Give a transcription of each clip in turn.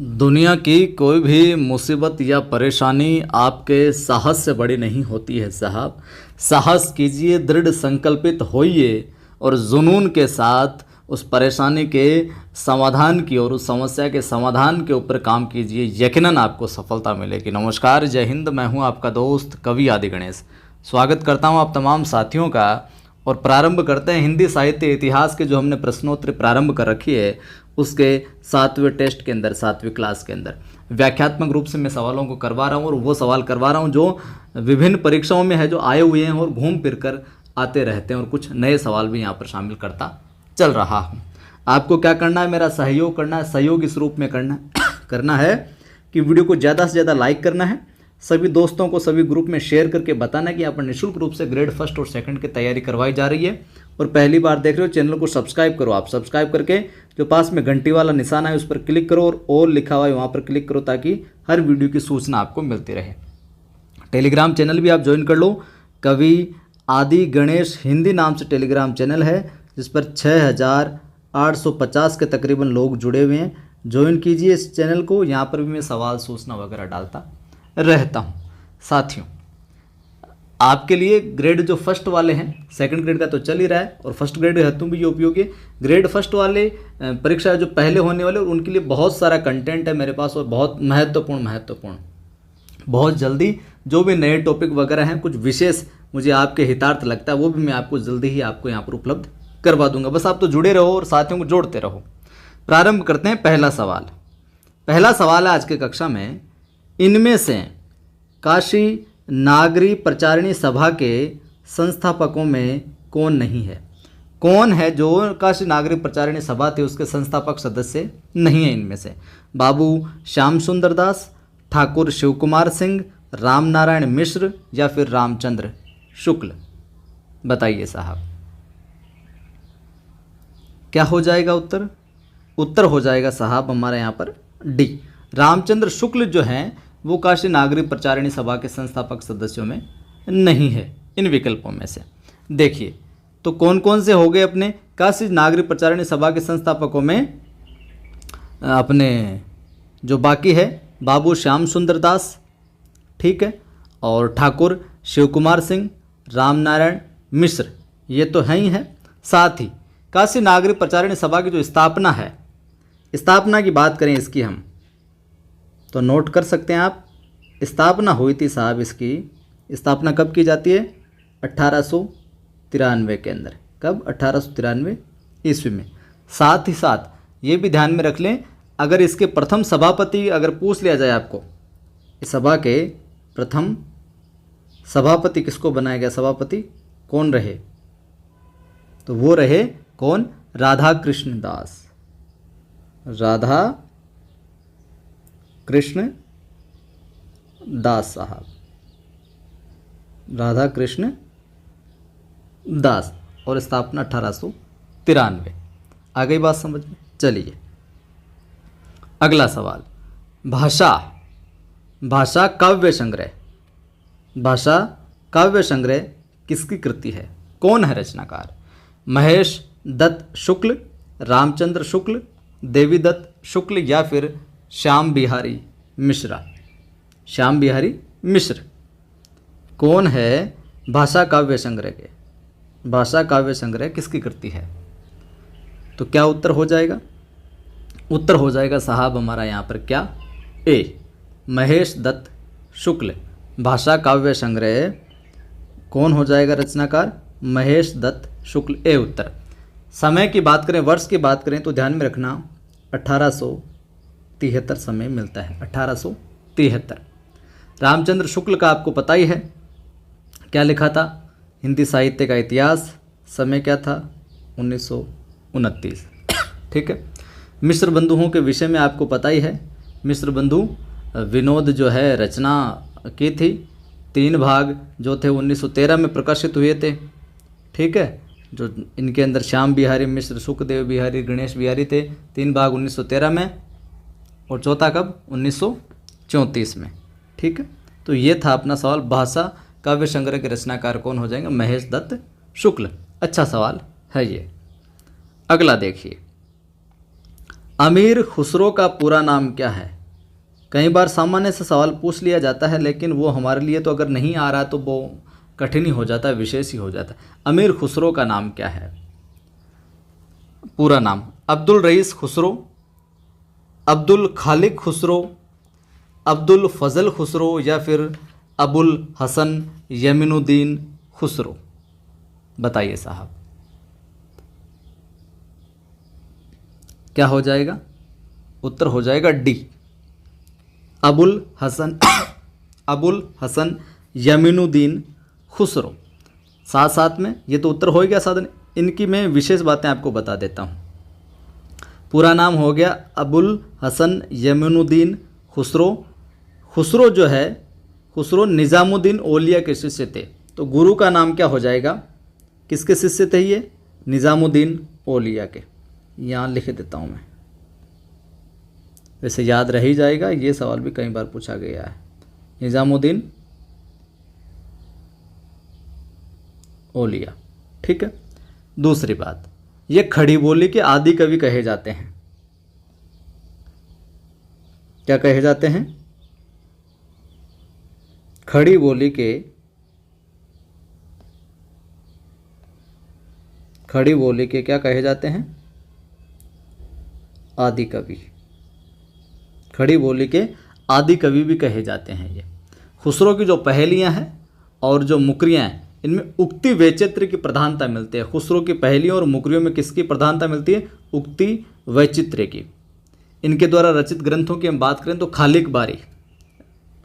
दुनिया की कोई भी मुसीबत या परेशानी आपके साहस से बड़ी नहीं होती है साहब। साहस कीजिए, दृढ़ संकल्पित होइए और जुनून के साथ उस परेशानी के समाधान की और उस समस्या के समाधान के ऊपर काम कीजिए। यकीनन आपको सफलता मिलेगी। नमस्कार, जय हिंद। मैं हूं आपका दोस्त कवि आदि गणेश। स्वागत करता हूं आप तमाम साथियों का और प्रारंभ करते हैं हिंदी साहित्य इतिहास के जो हमने प्रश्नोत्तरी प्रारंभ कर रखी है उसके 7वें टेस्ट के अंदर, 7वीं क्लास के अंदर व्याख्यात्मक रूप से मैं सवालों को करवा रहा हूँ और वो सवाल करवा रहा हूँ जो विभिन्न परीक्षाओं में है, जो आए हुए हैं और घूम फिर कर आते रहते हैं और कुछ नए सवाल भी यहाँ पर शामिल करता चल रहा हूँ। आपको क्या करना है, मेरा सहयोग करना है। सहयोग इस रूप में करना है कि वीडियो को ज़्यादा से ज़्यादा लाइक करना है, सभी दोस्तों को सभी ग्रुप में शेयर करके बताना कि यहाँ पर निःशुल्क रूप से ग्रेड फर्स्ट और सेकंड की तैयारी करवाई जा रही है। और पहली बार देख रहे हो चैनल को सब्सक्राइब करो। आप सब्सक्राइब करके जो पास में घंटी वाला निशान है उस पर क्लिक करो और ऑल लिखा हुआ है वहाँ पर क्लिक करो ताकि हर वीडियो की सूचना आपको मिलती रहे। टेलीग्राम चैनल भी आप ज्वाइन कर लो। कवि आदि गणेश हिंदी नाम से टेलीग्राम चैनल है जिस पर 6850 के तकरीबन लोग जुड़े हुए हैं। ज्वाइन कीजिए इस चैनल को। यहाँ पर भी मैं सवाल सूचना वगैरह डालता रहता हूँ। साथियों, आपके लिए ग्रेड जो फर्स्ट वाले हैं, सेकंड ग्रेड का तो चल ही रहा है और फर्स्ट ग्रेड हेतु भी ये उपयोगी है। ग्रेड फर्स्ट वाले परीक्षा जो पहले होने वाले और उनके लिए बहुत सारा कंटेंट है मेरे पास और बहुत महत्वपूर्ण बहुत जल्दी जो भी नए टॉपिक वगैरह हैं, कुछ विशेष मुझे आपके हितार्थ लगता है वो भी मैं आपको जल्दी ही आपको यहाँ पर उपलब्ध करवा दूंगा। बस आप तो जुड़े रहो और साथियों को जोड़ते रहो। प्रारंभ करते हैं। पहला सवाल है आज की कक्षा में, इनमें से काशी नागरी प्रचारिणी सभा के संस्थापकों में कौन नहीं है? कौन है जो काशी नागरी प्रचारिणी सभा थे उसके संस्थापक सदस्य नहीं है? इनमें से बाबू श्याम सुंदर दास, ठाकुर शिव कुमार सिंह, राम नारायण मिश्र या फिर रामचंद्र शुक्ल? बताइए साहब, क्या हो जाएगा उत्तर? उत्तर हो जाएगा साहब हमारे यहाँ पर डी। रामचंद्र शुक्ल जो हैं वो काशी नागरी प्रचारिणी सभा के संस्थापक सदस्यों में नहीं है इन विकल्पों में से। देखिए तो कौन कौन से हो गए अपने काशी नागरी प्रचारिणी सभा के संस्थापकों में? अपने जो बाकी है बाबू श्याम सुंदर दास, ठीक है, और ठाकुर शिव कुमार सिंह, राम नारायण मिश्र, ये तो हैं ही हैं। साथ ही काशी नागरी प्रचारिणी सभा की जो स्थापना है, स्थापना की बात करें इसकी हम तो नोट कर सकते हैं आप। स्थापना हुई थी साहब, इसकी स्थापना कब की जाती है? 1893 के अंदर। कब? 1893 ईस्वी में। साथ ही साथ ये भी ध्यान में रख लें, अगर इसके प्रथम सभापति अगर पूछ लिया जाए आपको, इस सभा के प्रथम सभापति किसको बनाया गया, सभापति कौन रहे, तो वो रहे कौन? राधा कृष्ण दास। राधा कृष्ण दास साहब, राधा कृष्ण दास, और स्थापना 1893। आ गई बात समझ में? चलिए अगला सवाल, भाषा काव्य संग्रह किसकी कृति है? कौन है रचनाकार? महेश दत्त शुक्ल, रामचंद्र शुक्ल, देवी दत्त शुक्ल या फिर श्याम बिहारी मिश्रा? श्याम बिहारी मिश्र कौन है भाषा काव्य संग्रह किसकी कृति है? तो क्या उत्तर हो जाएगा? उत्तर हो जाएगा साहब हमारा यहाँ पर क्या? ए, महेश दत्त शुक्ल। भाषा काव्य संग्रह कौन हो जाएगा रचनाकार? महेश दत्त शुक्ल, ए उत्तर। समय की बात करें, वर्ष की बात करें तो ध्यान में रखना 1873 समय मिलता है, 1873। रामचंद्र शुक्ल का आपको पता ही है क्या लिखा था? हिंदी साहित्य का इतिहास। समय क्या था? 1929, ठीक है। मिश्र बंधुओं के विषय में आपको पता ही है। मिश्र बंधु विनोद जो है रचना की थी। 3 भाग जो थे 1913 में प्रकाशित हुए थे, ठीक है। जो इनके अंदर श्याम बिहारी मिश्र, सुखदेव बिहारी, गणेश बिहारी थे। 3 भाग 1913 में और चौथा कब? 1934 में, ठीक है। तो ये था अपना सवाल, भाषा काव्य संग्रह के रचनाकार कौन हो जाएंगे? महेश दत्त शुक्ल। अच्छा सवाल है ये। अगला देखिए, अमीर खुसरो का पूरा नाम क्या है? कई बार सामान्य से सवाल पूछ लिया जाता है, लेकिन वो हमारे लिए तो अगर नहीं आ रहा तो वो कठिन ही हो जाता है, विशेष ही हो जाता है। अमीर खुसरो का नाम क्या है? पूरा नाम अब्दुल रईस खुसरो, अब्दुल खालिक खुसरो, अब्दुल फजल खुसरो या फिर अबुल हसन यमीनुद्दीन खुसरो? बताइए साहब, क्या हो जाएगा? उत्तर हो जाएगा डी, अबुल हसन यमीनुद्दीन खुसरो। साथ साथ में ये तो उत्तर हो गया साधन, इनकी मैं विशेष बातें आपको बता देता हूँ। पूरा नाम हो गया अबुल हसन यमीनुद्दीन खुसरो। खुसरो जो है, खुसरो निज़ामुद्दीन औलिया के शिष्य थे। तो गुरु का नाम क्या हो जाएगा? किसके शिष्य थे ये? निज़ामुद्दीन औलिया के। यहाँ लिख देता हूँ मैं, वैसे याद रह ही जाएगा, ये सवाल भी कई बार पूछा गया है। निज़ामुद्दीन औलिया, ठीक है। दूसरी बात, ये खड़ी बोली के आदि कवि कहे जाते हैं। क्या कहे जाते हैं? खड़ी बोली के क्या कहे जाते हैं? आदि कवि। खड़ी बोली के आदि कवि भी कहे जाते हैं ये। खुसरो की जो पहेलियां हैं और जो मुकरियां हैं, इनमें उक्ति वैचित्र्य की प्रधानता मिलती है। खुसरो की पहेलियों और मुकरियों में किसकी प्रधानता मिलती है? उक्ति वैचित्र्य की। इनके द्वारा रचित ग्रंथों की हम बात करें तो खालिक बारी।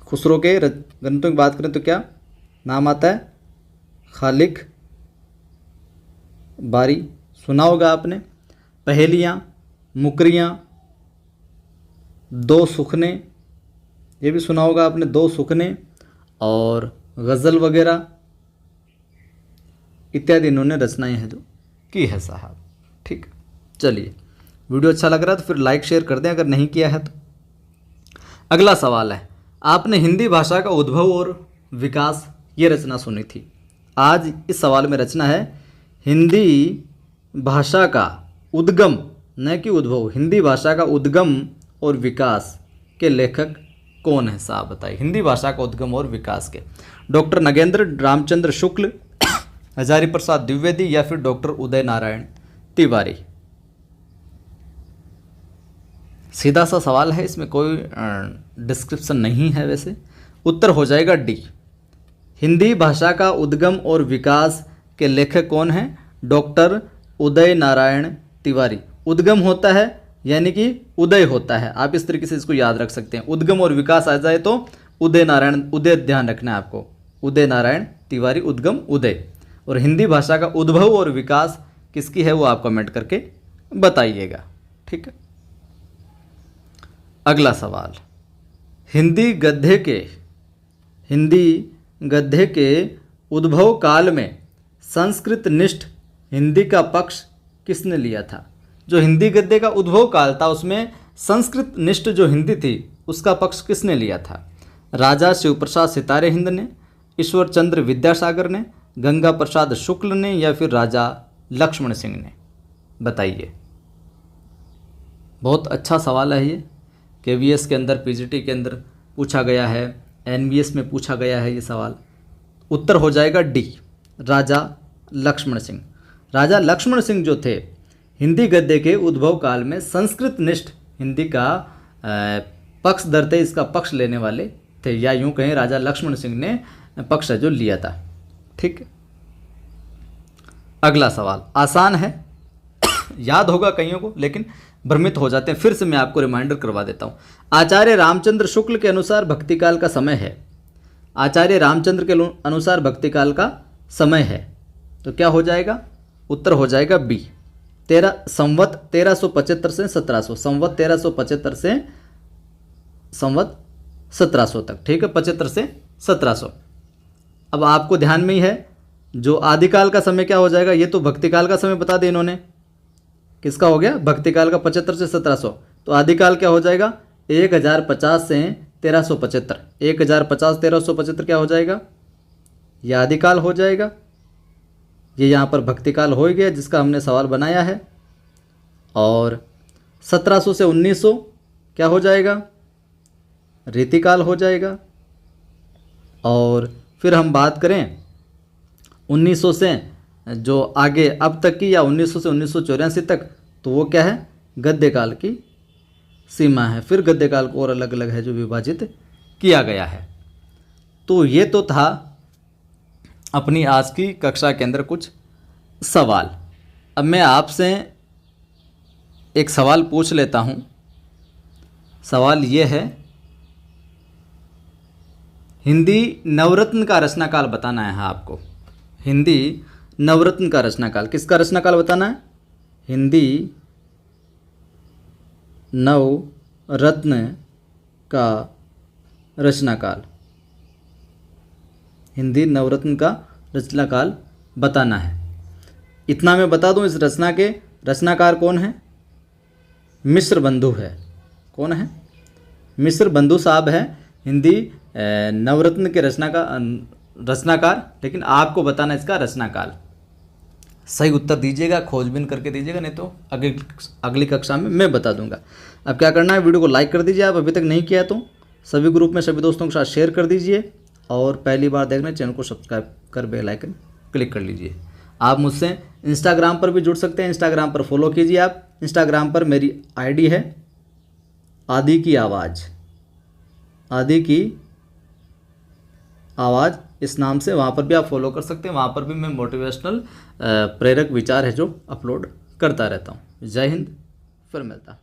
खुसरो के ग्रंथों की बात करें तो क्या नाम आता है? खालिक बारी। सुना होगा आपने। पहेलियाँ, मुकरियाँ, दो सुखने, ये भी सुना होगा आपने, दो सुखने, और गज़ल वगैरह इत्यादि इन्होंने रचनाएं हैं जो की है साहब। ठीक, चलिए, वीडियो अच्छा लग रहा है तो फिर लाइक शेयर कर दें अगर नहीं किया है तो। अगला सवाल है, आपने हिंदी भाषा का उद्भव और विकास ये रचना सुनी थी। आज इस सवाल में रचना है हिंदी भाषा का उद्गम, न कि उद्भव, हिंदी भाषा का उद्गम और विकास के लेखक कौन है साहब? बताइए। हिंदी भाषा का उद्गम और विकास के डॉक्टर नगेंद्र रामचंद्र शुक्ल, हजारी प्रसाद द्विवेदी या फिर डॉक्टर उदय नारायण तिवारी? सीधा सा सवाल है, इसमें कोई डिस्क्रिप्शन नहीं है। वैसे उत्तर हो जाएगा डी, हिंदी भाषा का उद्गम और विकास के लेखक कौन है? डॉक्टर उदय नारायण तिवारी। उद्गम होता है यानी कि उदय होता है, आप इस तरीके से इसको याद रख सकते हैं। उद्गम और विकास आ जाए तो उदय नारायण, उदय ध्यान रखना है आपको, उदय नारायण तिवारी, उद्गम उदय। और हिंदी भाषा का उद्भव और विकास किसकी है वो आप कमेंट करके बताइएगा। ठीक है। अगला सवाल, हिंदी गद्य के उद्भव काल में संस्कृत निष्ठ हिंदी का पक्ष किसने लिया था? जो हिंदी गद्य का उद्भव काल था उसमें संस्कृत निष्ठ जो हिंदी थी उसका पक्ष किसने लिया था? राजा शिवप्रसाद सितारे हिंद ने, ईश्वर चंद्र विद्यासागर ने, गंगा प्रसाद शुक्ल ने या फिर राजा लक्ष्मण सिंह ने? बताइए। बहुत अच्छा सवाल है ये, केवीएस के अंदर, पीजीटी के अंदर पूछा गया है, एनवीएस में पूछा गया है ये सवाल। उत्तर हो जाएगा डी, राजा लक्ष्मण सिंह। राजा लक्ष्मण सिंह जो थे हिंदी गद्य के उद्भव काल में संस्कृत निष्ठ हिंदी का पक्ष धरते, इसका पक्ष लेने वाले थे, या यूं कहें राजा लक्ष्मण सिंह ने पक्ष जो लिया था। ठीक। अगला सवाल आसान है, याद होगा कईयों को, लेकिन भ्रमित हो जाते हैं। फिर से मैं आपको रिमाइंडर करवा देता हूँ। आचार्य रामचंद्र शुक्ल के अनुसार भक्तिकाल का समय है, आचार्य रामचंद्र के अनुसार भक्तिकाल का समय है, तो क्या हो जाएगा? उत्तर हो जाएगा बी, संवत 1375 से 1700, संवत 1375 से संवत 1700 तक। ठीक है, 75 से 1700। अब आपको ध्यान में ही है, जो आदिकाल का समय क्या हो जाएगा? ये तो भक्तिकाल का समय बता दें इन्होंने, किसका हो गया? भक्तिकाल का 75 से 1700। तो आदिकाल क्या हो जाएगा? 1050 से 1375, 1050 1375 क्या हो जाएगा? ये आदिकाल हो जाएगा। ये यहाँ पर भक्तिकाल हो गया जिसका हमने सवाल बनाया है। और 1700 से 1900 क्या हो जाएगा, रीतिकाल हो जाएगा। और फिर हम बात करें 1900 से जो आगे अब तक की, या 1900 से 1984 तक, तो वो क्या है, गद्यकाल की सीमा है। फिर गद्यकाल को और अलग अलग है जो विभाजित किया गया है। तो ये तो था अपनी आज की कक्षा के अंदर कुछ सवाल। अब मैं आपसे एक सवाल पूछ लेता हूँ। सवाल ये है, हिंदी नवरत्न का रचनाकाल बताना है आपको। हिंदी नवरत्न का रचनाकाल, किसका रचनाकाल बताना है, हिंदी नवरत्न का रचनाकाल। हिंदी नवरत्न का रचनाकाल बताना है। इतना मैं बता दूं, इस रचना के रचनाकार कौन है, मिश्र बंधु है। कौन है, मिश्र बंधु साहब है हिंदी नवरत्न के रचनाकार। लेकिन आपको बताना इसका रचनाकाल। सही उत्तर दीजिएगा, खोजबीन करके दीजिएगा, नहीं तो अगली कक्षा में मैं बता दूंगा। अब क्या करना है, वीडियो को लाइक कर दीजिए, आप अभी तक नहीं किया तो सभी ग्रुप में सभी दोस्तों के साथ शेयर कर दीजिए, और पहली बार देख रहे हैं चैनल को सब्सक्राइब कर बेल आइकन क्लिक कर लीजिए। आप मुझसे इंस्टाग्राम पर भी जुड़ सकते हैं, इंस्टाग्राम पर फॉलो कीजिए आप। इंस्टाग्राम पर मेरी आईडी है आदि की आवाज़, आदि की आवाज़ इस नाम से, वहाँ पर भी आप फॉलो कर सकते हैं। वहाँ पर भी मैं मोटिवेशनल प्रेरक विचार है जो अपलोड करता रहता हूँ। जय हिंद, फिर मिलता।